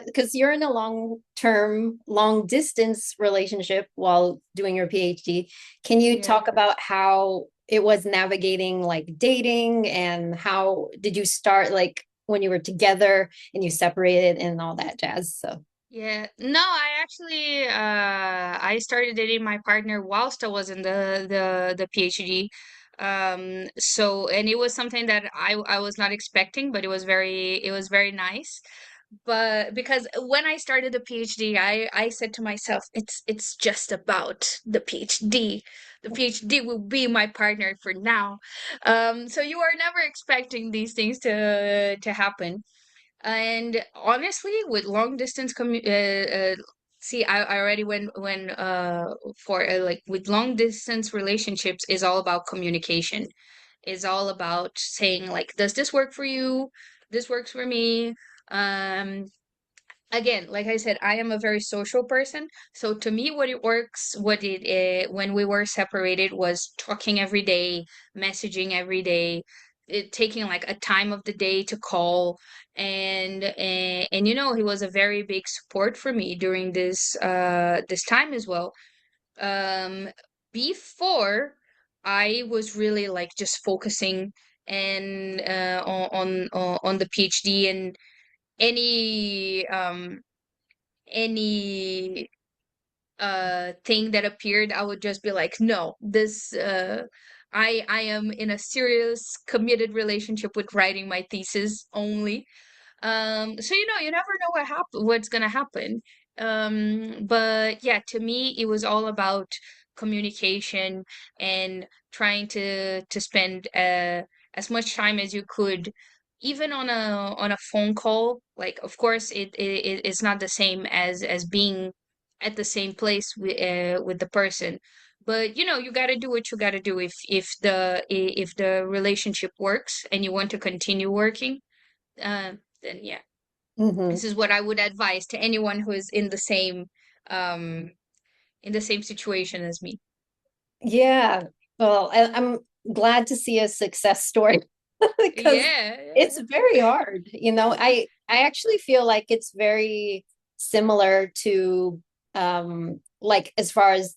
A: because you're in a long-term, long-distance relationship while doing your PhD. Can you
B: Yeah.
A: talk about how it was navigating like dating and how did you start like when you were together and you separated and all that jazz? So,
B: Yeah. No, I actually I started dating my partner whilst I was in the PhD. So and it was something that I was not expecting, but it was very nice. But because when I started the PhD, I said to myself, it's just about the PhD. The PhD will be my partner for now. So you are never expecting these things to happen. And honestly, with long distance see, I already went for like with long distance relationships is all about communication. Is all about saying like, does this work for you? This works for me. Um, Again, like I said, I am a very social person. So to me, what it works, what it when we were separated was talking every day, messaging every day, taking like a time of the day to call, and you know, he was a very big support for me during this time as well. Um, Before I was really like just focusing and on the PhD and any any thing that appeared, I would just be like, no, this I am in a serious committed relationship with writing my thesis only. So you know, you never know what's gonna happen. But yeah, to me, it was all about communication and trying to spend as much time as you could, even on a phone call. Like, of course, it's not the same as being at the same place with the person. But you know, you got to do what you got to do if the relationship works and you want to continue working. Then yeah,
A: mhm.
B: this is what I would advise to anyone who is um in the same situation as me.
A: Yeah. Well, I'm glad to see a success story because
B: Yeah,
A: it's
B: yeah.
A: very hard. You know, I actually feel like it's very similar to like as far as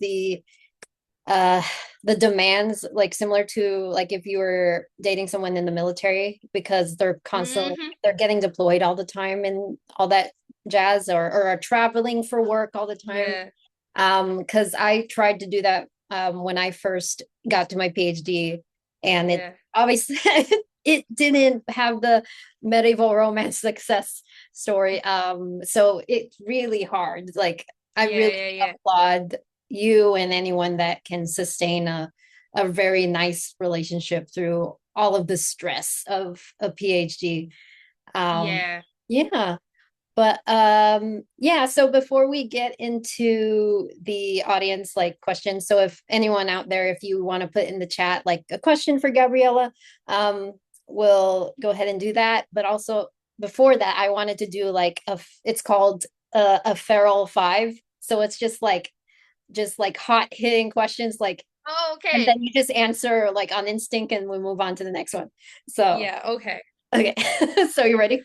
A: uh the demands like similar to like if you were dating someone in the military because
B: Hmm.
A: they're getting deployed all the time and all that jazz or are traveling for work all the time
B: Yeah.
A: because I tried to do that when I first got to my PhD, and it
B: Yeah.
A: obviously it didn't have the medieval romance success story. So it's really hard. Like I
B: Yeah,
A: really
B: yeah, yeah.
A: applaud you and anyone that can sustain a very nice relationship through all of the stress of a PhD. Um,
B: Yeah.
A: yeah. But yeah, so before we get into the audience like questions, so if anyone out there, if you want to put in the chat like a question for Gabriela, um, we'll go ahead and do that. But also before that, I wanted to do like it's called a feral five. So it's just like hot hitting questions, like,
B: Oh,
A: and
B: okay.
A: then you just answer like on instinct and we move on to the next one. So
B: Yeah, okay.
A: okay. So you ready?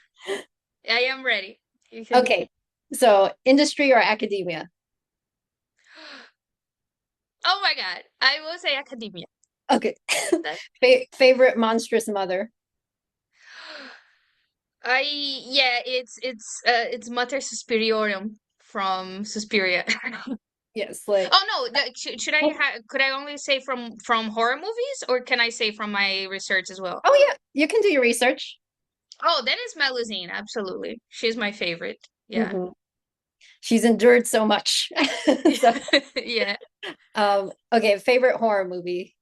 B: I am ready. You can.
A: Okay. So industry or academia?
B: Oh my God. I will say academia.
A: Okay.
B: That
A: Favorite monstrous mother?
B: I yeah, it's Mater Suspiriorum from Suspiria.
A: Yes, like
B: Oh no, should I could I only say from horror movies or can I say from my research as well?
A: oh yeah, you can do your research.
B: Oh, then it's Melusine, absolutely. She's my favorite. Yeah.
A: Mhm. She's endured so much. So,
B: Yeah.
A: okay, favorite horror movie.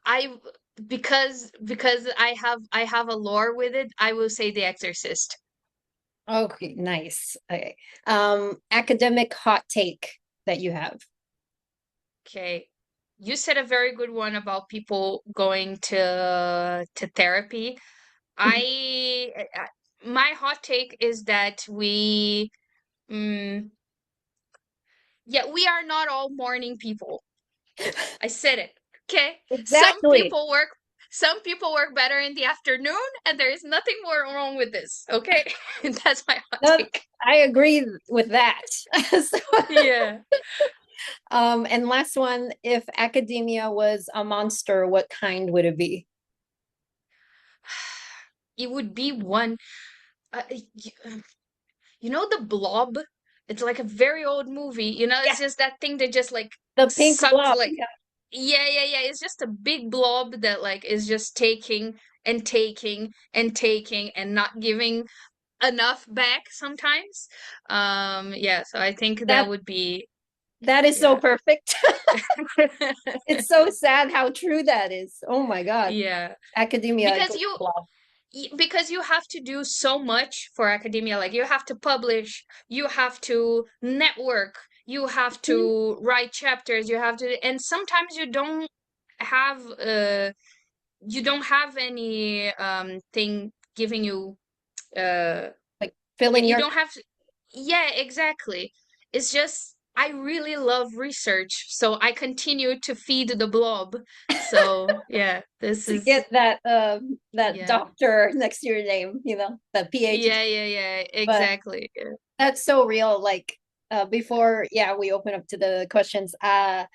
B: I because I have a lore with it, I will say The Exorcist.
A: Okay, nice. Okay. Academic hot take that you have.
B: Okay. You said a very good one about people going to therapy. My hot take is that mm, yeah, we are not all morning people. I said it. Okay.
A: Exactly.
B: Some people work better in the afternoon, and there is nothing more wrong with this. Okay. That's my hot
A: No,
B: take.
A: I agree with that. So,
B: Yeah.
A: and last one, if academia was a monster, what kind would it be?
B: It would be one. Uh, you know the Blob? It's like a very old movie. You know,
A: Yeah,
B: it's just that thing that just like
A: the pink
B: sucked
A: blob.
B: like
A: Yeah.
B: yeah, yeah, yeah. It's just a big blob that like is just taking and taking and taking and not giving enough back sometimes. Yeah, so I think that
A: That
B: would be
A: that is so
B: yeah.
A: perfect. It's so sad how true that is. Oh my God.
B: Yeah.
A: Academia
B: Because
A: equals blob.
B: you have to do so much for academia, like you have to publish, you have to network, you have
A: Mhm.
B: to write chapters, you have to, and sometimes have you don't have any thing giving you uh
A: Like filling
B: you
A: your
B: don't have yeah, exactly. It's just I really love research, so I continue to feed the blob. So yeah, this
A: to
B: is
A: get that
B: yeah.
A: doctor next to your name, that PhD.
B: Yeah, yeah, yeah,
A: But
B: exactly. Yeah.
A: that's so real. Like before, yeah, we open up to the questions. That's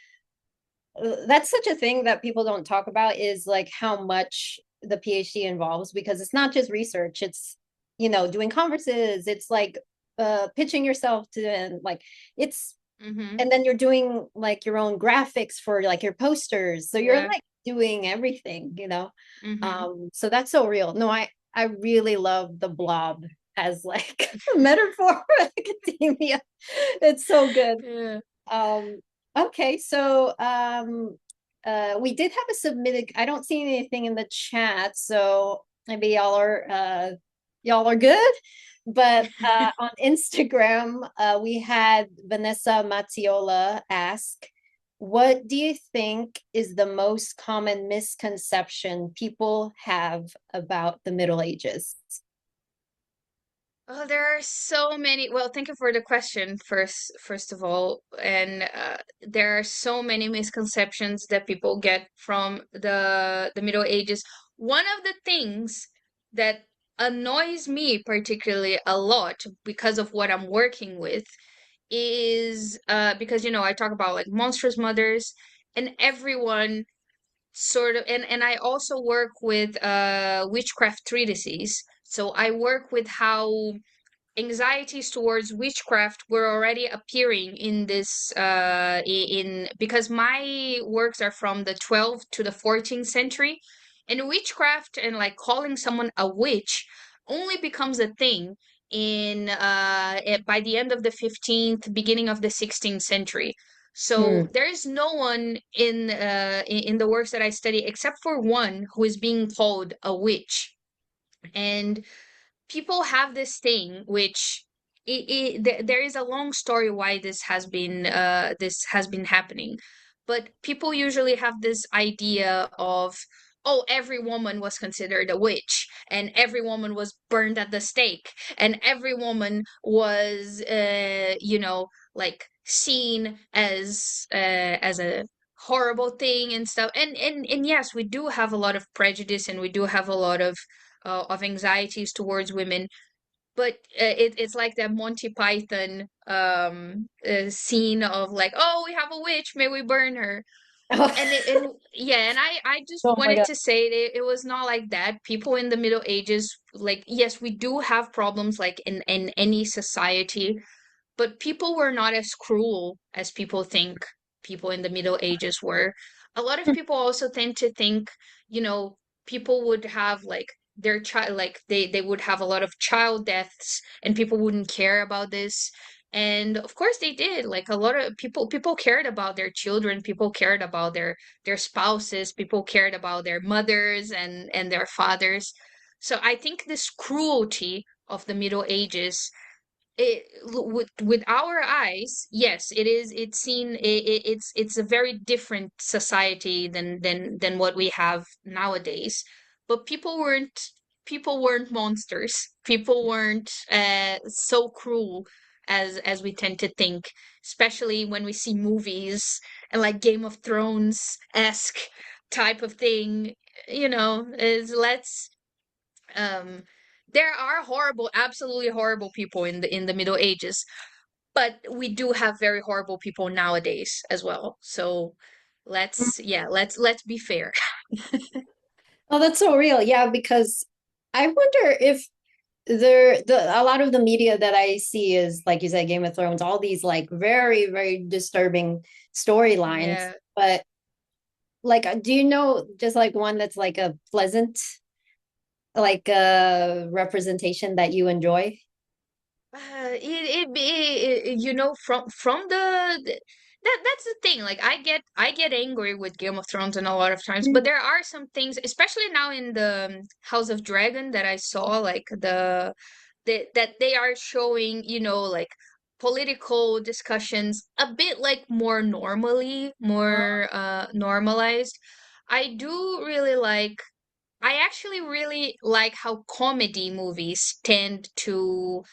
A: such a thing that people don't talk about is like how much the PhD involves because it's not just research, it's doing conferences, it's like pitching yourself to and like it's
B: Mm-hmm.
A: and then you're doing like your own graphics for like your posters. So you're
B: Yeah.
A: like doing everything.
B: Mm-hmm.
A: So that's so real. No, I really love the blob as like a metaphor for academia. It's so good.
B: Yeah.
A: Um, okay, so we did have a submitted. I don't see anything in the chat, so maybe y'all are good. But on Instagram, we had Vanessa Matiola ask, "What do you think is the most common misconception people have about the Middle Ages?"
B: Oh, there are so many. Well, thank you for the question first of all. And there are so many misconceptions that people get from the Middle Ages. One of the things that annoys me particularly a lot because of what I'm working with is because I talk about like monstrous mothers and everyone sort of and I also work with witchcraft treatises. So I work with how anxieties towards witchcraft were already appearing in this in because my works are from the 12th to the 14th century, and witchcraft and like calling someone a witch only becomes a thing in by the end of the 15th, beginning of the 16th century. So
A: Hmm.
B: there is no one in the works that I study except for one who is being called a witch. And people have this thing which there is a long story why this has been happening, but people usually have this idea of, oh, every woman was considered a witch and every woman was burned at the stake and every woman was like seen as a horrible thing and stuff. And yes, we do have a lot of prejudice and we do have a lot of anxieties towards women, but it's like that Monty Python scene of like, oh, we have a witch, may we burn her. And yeah, and I just
A: Oh my
B: wanted
A: God.
B: to say it was not like that. People in the Middle Ages, like, yes, we do have problems like in any society, but people were not as cruel as people think people in the Middle Ages were. A lot of people also tend to think, you know, people would have like their child, like they would have a lot of child deaths and people wouldn't care about this. And of course they did. Like a lot of people cared about their children, people cared about their spouses, people cared about their mothers and their fathers. So I think this cruelty of the Middle Ages, with our eyes, yes, it is, it's seen, it's a very different society than what we have nowadays. But people weren't monsters, people weren't so cruel as we tend to think, especially when we see movies and like Game of Thrones-esque type of thing, is let's um there are horrible, absolutely horrible people in the Middle Ages, but we do have very horrible people nowadays as well. So let's be fair.
A: Oh, that's so real. Yeah, because I wonder if a lot of the media that I see is like you said, Game of Thrones, all these like very, very disturbing storylines.
B: Yeah.
A: But like, do you know just like one that's like a pleasant like representation that you enjoy?
B: From that's the thing. Like I get angry with Game of Thrones and a lot of times, but there are some things, especially now in the House of Dragon, that I saw like that they are showing, like political discussions a bit like more normally, more normalized. I do really like. I actually really like how comedy movies tend to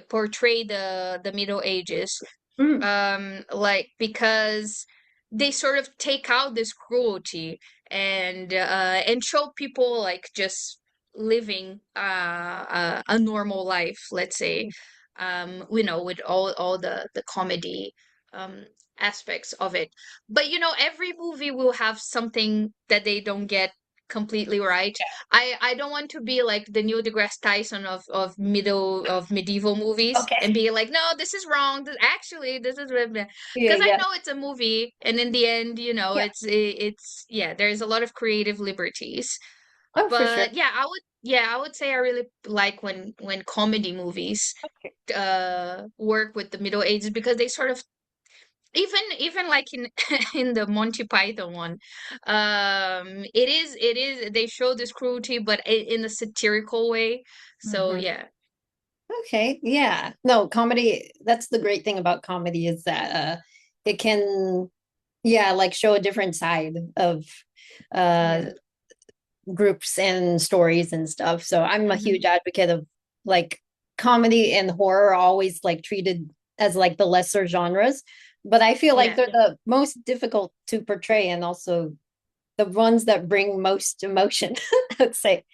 B: portray the Middle Ages,
A: Mm.
B: like because they sort of take out this cruelty and show people like just living a normal life, let's say, with all the comedy um aspects of it. But every movie will have something that they don't get completely right. I don't want to be like the Neil deGrasse Tyson of medieval movies
A: Okay.
B: and be like, no, this is wrong. Actually, this is,
A: Yeah,
B: because I
A: yeah.
B: know it's a movie, and in the end,
A: Yeah.
B: it's yeah, there's a lot of creative liberties.
A: Oh, for sure.
B: But yeah, I would say I really like when comedy movies
A: Okay.
B: work with the Middle Ages, because they sort of, even like in in the Monty Python one, it is they show this cruelty, but in a satirical way. So
A: Mhm.
B: yeah.
A: Okay. Yeah. No, comedy, that's the great thing about comedy is that it can yeah, like show a different side of uh
B: Yeah.
A: groups and stories and stuff. So I'm a
B: Hmm.
A: huge advocate of like comedy and horror are always like treated as like the lesser genres, but I feel like
B: Yeah.
A: they're the most difficult to portray and also the ones that bring most emotion, I'd say.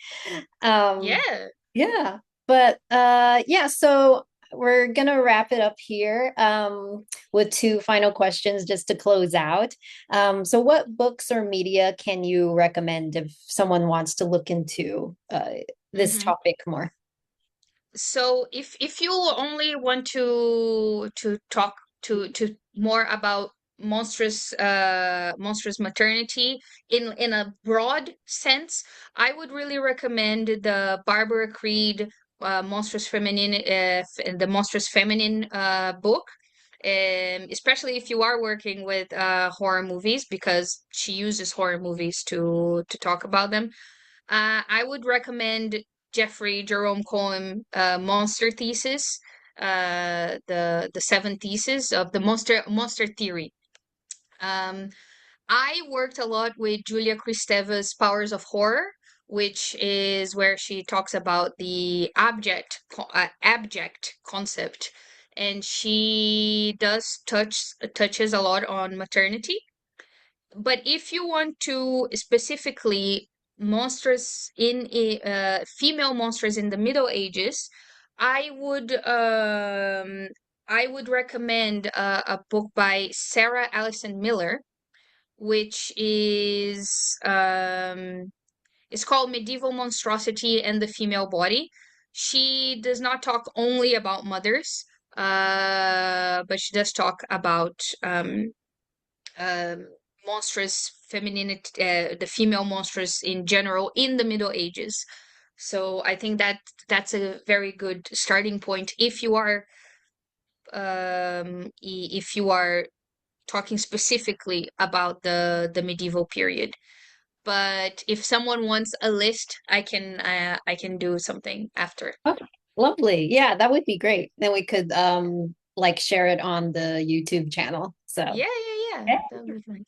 A: Um,
B: Yeah.
A: yeah, but yeah, so we're gonna wrap it up here with two final questions just to close out. So what books or media can you recommend if someone wants to look into this
B: Hmm.
A: topic more?
B: So if you only want to talk to more about monstrous maternity in a broad sense, I would really recommend the Barbara Creed monstrous feminine the monstrous feminine book, especially if you are working with horror movies, because she uses horror movies to talk about them. I would recommend Jeffrey Jerome Cohen monster thesis, the seven theses of the monster theory. Um, I worked a lot with Julia Kristeva's Powers of Horror, which is where she talks about the abject concept, and she does touches a lot on maternity. But if you want to specifically female monsters in the Middle Ages, I would um I would recommend a book by Sarah Alison Miller, which is called Medieval Monstrosity and the Female Body. She does not talk only about mothers, but she does talk about um, monstrous femininity, the female monstrous in general in the Middle Ages. So I think that that's a very good starting point if you are talking specifically about the medieval period. But if someone wants a list, I can do something after.
A: Okay, lovely. Yeah, that would be great. Then we could like share it on the YouTube channel. So,
B: Yeah, yeah, yeah.
A: yeah.
B: That would be fun.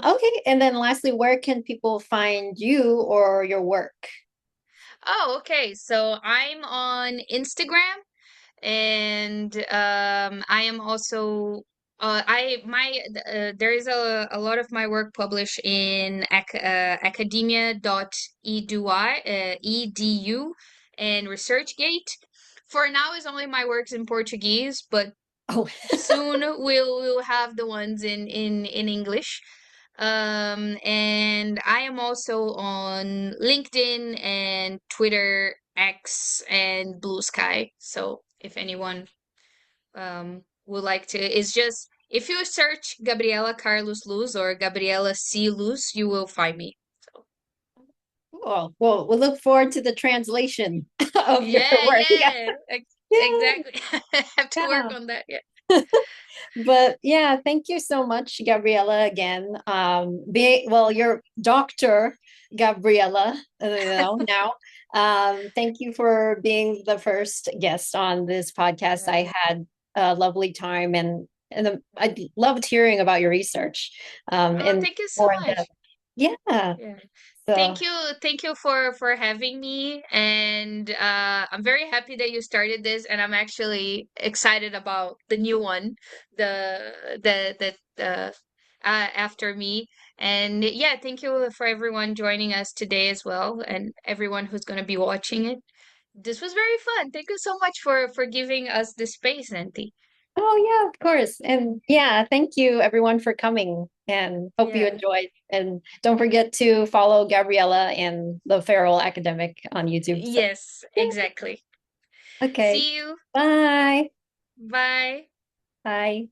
A: Okay. And then lastly, where can people find you or your work?
B: Oh, okay. So I'm on Instagram, and I am also I my there is a lot of my work published in academia.edu and ResearchGate. For now, is only my works in Portuguese, but
A: Oh,
B: soon we'll have the ones in English. And I am also on LinkedIn and Twitter, X, and Blue Sky. So if anyone would like to, it's just if you search Gabriela Carlos Luz or Gabriela C Luz, you will find me. So
A: cool. Well, we'll look forward to the translation of your
B: yeah,
A: work. Yeah.
B: yeah,
A: Yeah.
B: exactly. I have to work
A: Yeah.
B: on that. Yeah.
A: But yeah, thank you so much, Gabriela, again. Well, you're Dr. Gabriela, now. Thank you for being the first guest on this podcast. I
B: Yeah.
A: had a lovely time, and I loved hearing about your research
B: Oh,
A: and
B: thank you so
A: more in depth.
B: much.
A: Yeah.
B: Yeah.
A: So,
B: Thank you for having me, and I'm very happy that you started this, and I'm actually excited about the new one, the after me. And yeah, thank you for everyone joining us today as well, and everyone who's going to be watching it. This was very fun. Thank you so much for giving us this space, Nanti.
A: oh yeah, of course. And yeah, thank you everyone for coming and hope you
B: Yeah.
A: enjoyed. And don't forget to follow Gabriella and the Feral Academic on YouTube. So,
B: Yes, exactly.
A: okay.
B: See you.
A: Bye.
B: Bye.
A: Bye.